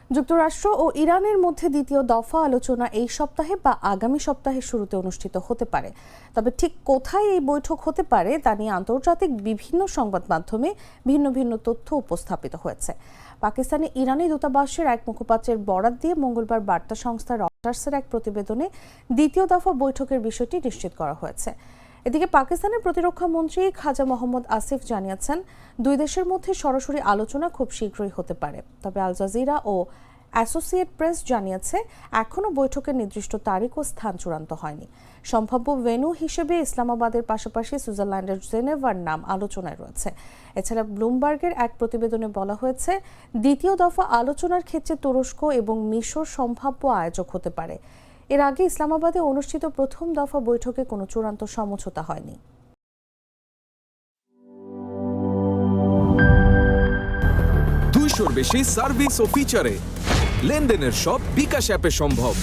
যুক্তরাষ্ট্র ও ইরানের মধ্যে দ্বিতীয় দফা আলোচনা এই সপ্তাহে বা আগামী সপ্তাহের শুরুতে অনুষ্ঠিত হতে পারে। তবে ঠিক কোথায় এই বৈঠক হতে পারে তা নিয়ে আন্তর্জাতিক বিভিন্ন সংবাদ মাধ্যমে ভিন্ন ভিন্ন তথ্য উপস্থাপিত হয়েছে। পাকিস্তানে ইরানি দূতাবাসের এক মুখপাত্রের বরাত দিয়ে মঙ্গলবার বার্তা সংস্থা রয়টার্সের এক প্রতিবেদনে দ্বিতীয় দফা বৈঠকের বিষয়টি নিশ্চিত করা হয়েছে। এদিকে পাকিস্তানের প্রতিরক্ষা মন্ত্রী খাজা মোহাম্মদ আসিফ জানিয়েছেন, দুই দেশের মধ্যে সরাসরি আলোচনা খুব শীঘ্রই হতে পারে। তবে আল জাজিরা ও অ্যাসোসিয়েট প্রেস জানিয়েছে, এখনও বৈঠকের নির্দিষ্ট তারিখ ও স্থান চূড়ান্ত হয়নি। সম্ভাব্য ভেন্যু হিসেবে ইসলামাবাদের পাশাপাশি সুইজারল্যান্ডের জেনেভার নাম আলোচনায় রয়েছে। এছাড়া ব্লুমবার্গের এক প্রতিবেদনে বলা হয়েছে, দ্বিতীয় দফা আলোচনার ক্ষেত্রে তুরস্ক এবং মিশর সম্ভাব্য আয়োজক হতে পারে। এর আগে ইসলামাবাদে অনুষ্ঠিত প্রথম দফা বৈঠকে কোনো চূড়ান্ত সমঝোতা হয়নি। 200-র বেশি সার্ভিস ও ফিচারে লেনদেনের সব বিকাশ অ্যাপে সম্ভব।